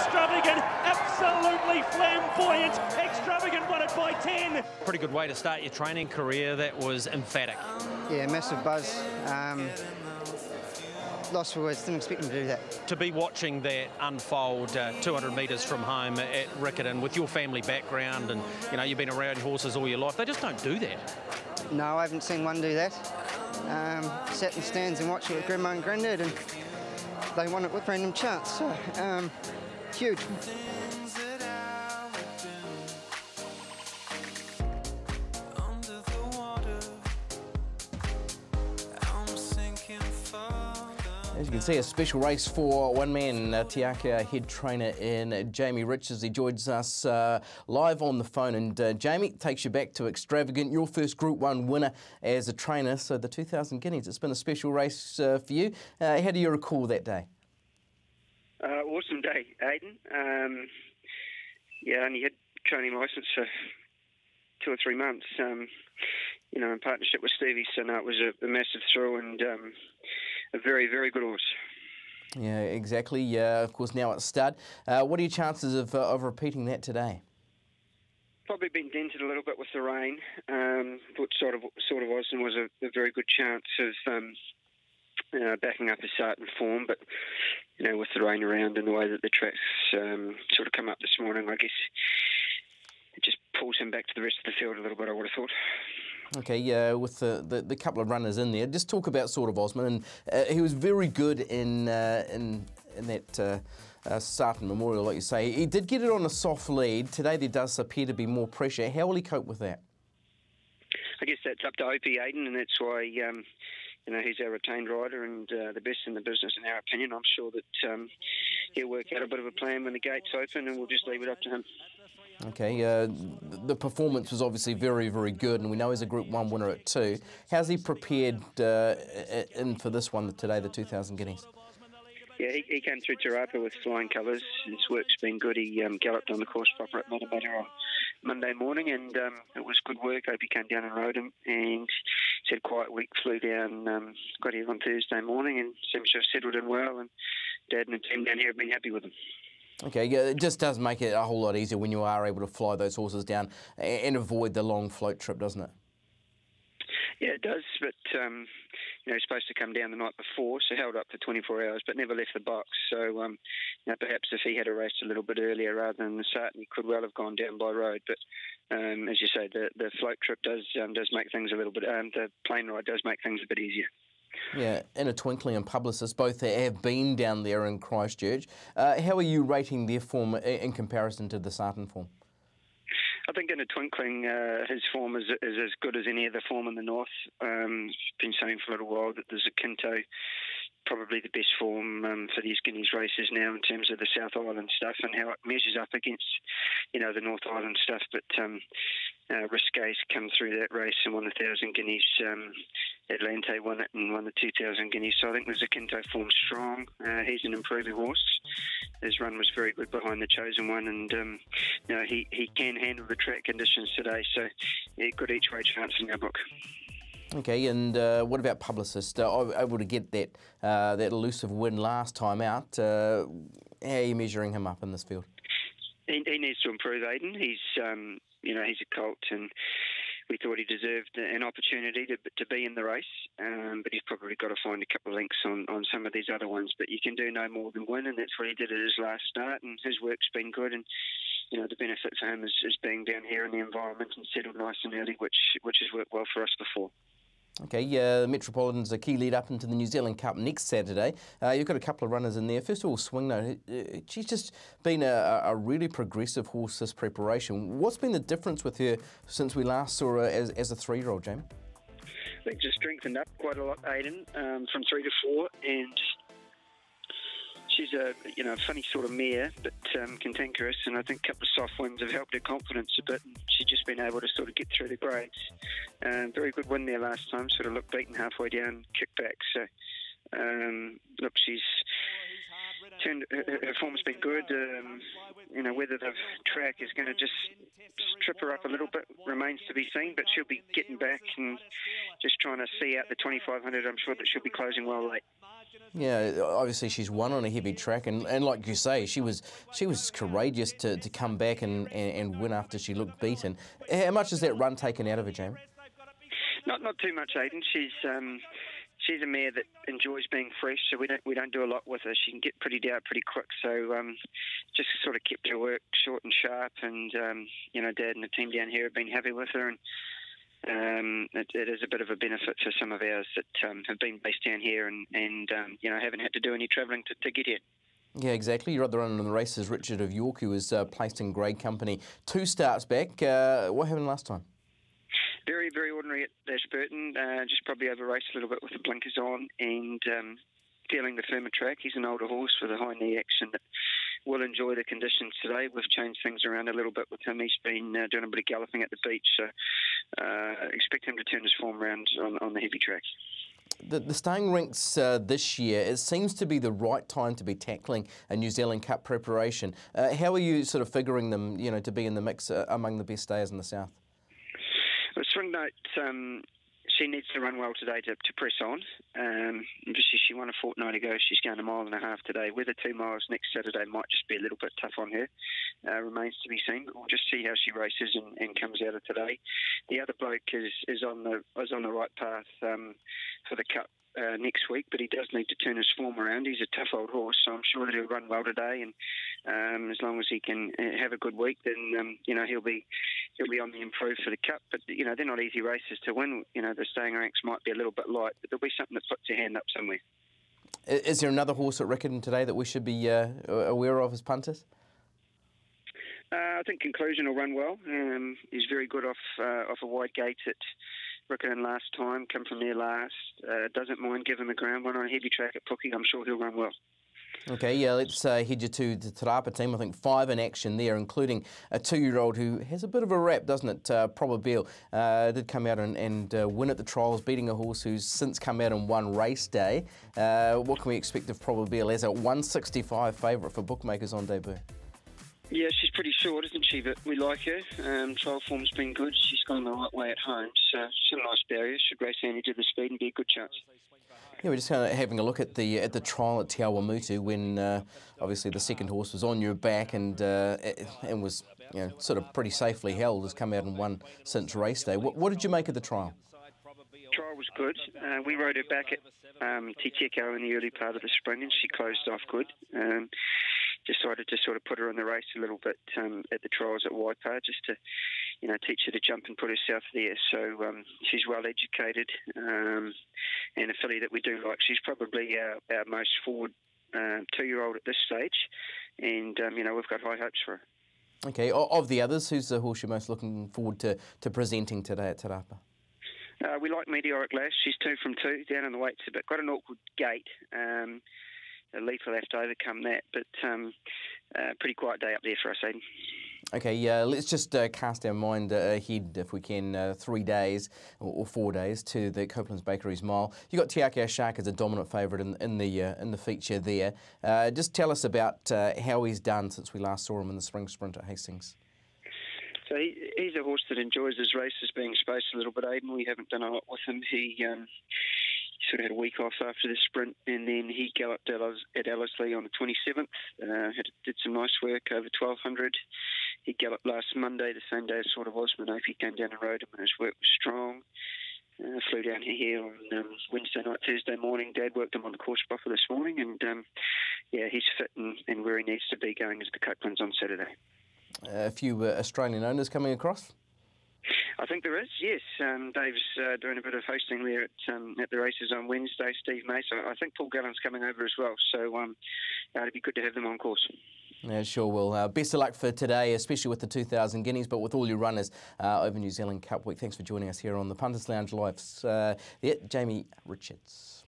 Extravagant, absolutely flamboyant. Extravagant won it by 10. Pretty good way to start your training career. That was emphatic. Yeah, massive buzz. Lost for words, didn't expect him to do that. To be watching that unfold 200 metres from home at Riccarton with your family background, and you know you've been around horses all your life, they just don't do that. No, I haven't seen one do that. Sat in the stands and watched it with Grandma and Granddad, and they won it with random chance. So, huge. As you can see, a special race for one man, Tiaka head trainer in Jamie Richards. He joins us live on the phone. And Jamie, takes you back to Extravagant, your first Group 1 winner as a trainer. So the 2000 Guineas, it's been a special race for you. How do you recall that day? Awesome day, Aidan. Yeah, I only had training licence for 2 or 3 months, you know, in partnership with Stevie. So no, it was a massive thrill and a very, very good horse. Yeah, exactly. Of course, now it's stud. What are your chances of repeating that today? Probably been dented a little bit with the rain, but sort of Austin was a very good chance of backing up his starting form. But you know, with the rain around and the way that the tracks sort of come up this morning, I guess it just pulls him back to the rest of the field a little bit, I would have thought. Okay, yeah, with the couple of runners in there, just talk about sort of Osman, and he was very good in that Sarton Memorial, like you say. He did get it on a soft lead. Today there does appear to be more pressure. How will he cope with that? I guess that's up to Opie, Aidan, and that's why you know, he's our retained rider and the best in the business, in our opinion. I'm sure that he'll work out a bit of a plan when the gates open, and we'll just leave it up to him. Okay, the performance was obviously very, very good, and we know he's a Group 1 winner at 2. How's he prepared in for this one today, the 2000 Guineas? Yeah, he came through Te Rapa with flying colours. His work's been good. He galloped on the course proper at Matamata on Monday morning, and it was good work. Opie came down and rode him, and he's had quite a week, flew down, got here on Thursday morning, and seems to have settled in well, and Dad and the team down here have been happy with him. Okay, yeah, it just does make it a whole lot easier when you are able to fly those horses down and avoid the long float trip, doesn't it? Yeah, it does, but you know, he's supposed to come down the night before, so held up for 24 hours, but never left the box. So you know, perhaps if he had raced a little bit earlier rather than the Sarton, he could well have gone down by road. But as you say, the float trip does make things a little bit. The plane ride does make things a bit easier. Yeah, In a Twinkling and Publicist both have been down there in Christchurch. How are you rating their form in comparison to the Sarton form? I think In a Twinkling, his form is as good as any other form in the north. Been saying for a little while that there's a Kinto, probably the best form for these Guineas races now in terms of the South Island stuff and how it measures up against, you know, the North Island stuff. But Risque's come through that race and won the 1,000 Guineas. Atlante won it and won the 2,000 Guineas. So I think there's a Kinto form strong. He's an improving horse. His run was very good behind the Chosen One, and you know, he can handle the track conditions today. So yeah, good each way chance in our book. Okay, and what about Publicist? Able to get that that elusive win last time out. How are you measuring him up in this field? He needs to improve, Aidan. He's you know, he's a colt, and we thought he deserved an opportunity to be in the race, but he's probably got to find a couple of links on some of these other ones. But you can do no more than win, and that's what he did at his last start, and his work's been good. And you know, the benefit for him is being down here in the environment and settled nice and early, which has worked well for us before. Okay, Metropolitan's a key lead up into the New Zealand Cup next Saturday. You've got a couple of runners in there. First of all, Swing Note. She's just been a really progressive horse this preparation. What's been the difference with her since we last saw her as a 3-year-old, Jamie? I think just strengthened up quite a lot, Aidan, from 3 to 4, and she's a funny sort of mare, but cantankerous, and I think a couple of soft wins have helped her confidence a bit. And she's just been able to sort of get through the grades. Very good win there last time. Sort of looked beaten halfway down, kicked back. So look, she's turned. Her form's been good. You know, whether the track is going to just trip her up a little bit remains to be seen. But she'll be getting back and just trying to see out the 2500. I'm sure that she'll be closing well late. Yeah, obviously she's won on a heavy track, and like you say, she was courageous to come back and win after she looked beaten. How much is that run taken out of her, Jamie? Not too much, Aidan. She's a mare that enjoys being fresh, so we don't do a lot with her. She can get pretty out pretty quick, so just sort of kept her work short and sharp. And you know, Dad and the team down here have been happy with her, and it is a bit of a benefit for some of ours that have been based down here and you know, haven't had to do any travelling to get here. Yeah, exactly. You're at the run in the races. Richard of York, who was placed in grade company 2 starts back. What happened last time? Very, very ordinary at Ashburton. Just probably over-raced a little bit with the blinkers on and feeling the firmer track. He's an older horse with a high knee action that will enjoy the conditions today. We've changed things around a little bit with him. He's been doing a bit of galloping at the beach, so expect him to turn his form around on the heavy track. The staying rinks this year, it seems to be the right time to be tackling a New Zealand Cup preparation. How are you sort of figuring them, you know, to be in the mix among the best stayers in the south? Well, Swing Note, she needs to run well today to press on. Obviously, she won a fortnight ago. She's going 1.5 miles today. Whether 2 miles next Saturday might just be a little bit tough on her. Remains to be seen, but we'll just see how she races and comes out of today. The other bloke is on the right path for the Cup next week, but he does need to turn his form around. He's a tough old horse, so I'm sure that he'll run well today. And as long as he can have a good week, then you know, he'll be on the improve for the Cup. But you know, they're not easy races to win. You know, the staying ranks might be a little bit light, but there'll be something that puts your hand up somewhere. Is there another horse at Riccarton today that we should be aware of as punters? I think Conclusion will run well. He's very good off a wide gate at Riccarton last time, come from there last. Doesn't mind giving the ground, one on a heavy track at Pookie. I'm sure he'll run well. Okay, yeah, let's head you to the Te Rapa team. I think 5 in action there, including a 2-year-old who has a bit of a rap, doesn't it? Probabile did come out and win at the trials, beating a horse who's since come out and won race day. What can we expect of Probile as a 165 favourite for bookmakers on debut? Yeah, she's pretty short, isn't she? But we like her. Trial form's been good. She's gone the right way at home, so she's a nice barrier. Should race Annie to the speed and be a good chance. Yeah, we're just kind of having a look at the trial at Te Awamutu when obviously the second horse was on your back and was, you know, sort of pretty safely held. Has come out and won since race day. What did you make of the trial? Trial was good. We rode her back at Te Teko in the early part of the spring, and she closed off good. Decided to sort of put her in the race a little bit at the trials at Waipa, just to, you know, teach her to jump and put herself there. So she's well educated, and a filly that we do like. She's probably our most forward 2-year-old at this stage, and you know, we've got high hopes for her. Okay, of the others, who's the horse you're most looking forward to presenting today at Te Rapa? We like Meteoric Lass. She's 2 from 2, down in the weights a bit. Got an awkward gate. Leaf will have to overcome that, but pretty quiet day up there for us, Aidan. Okay, let's just cast our mind ahead, if we can, 3 days or 4 days to the Copeland's Bakeries Mile. You got Te Akea Shark as a dominant favourite in the feature there. Just tell us about how he's done since we last saw him in the spring sprint at Hastings. So he's a horse that enjoys his races being spaced a little bit, Aidan. We haven't done a lot with him. He sort of had a week off after the sprint, and then he galloped at Ellerslie on the 27th. Did some nice work over 1200. He galloped last Monday, the same day as sort of Osman. He came down and rode him, and his work was strong. Flew down here on Wednesday night, Thursday morning. Dad worked him on the course buffer this morning, and yeah, he's fit and where he needs to be going as the Copelands on Saturday. A few Australian owners coming across? I think there is, yes. Dave's doing a bit of hosting there at the races on Wednesday, Steve May. So I think Paul Gallen's coming over as well. So it'd be good to have them on course. Yeah, sure will. Best of luck for today, especially with the 2,000 guineas, but with all your runners over New Zealand Cup Week. Thanks for joining us here on the Punters Lounge Live. Jamie Richards.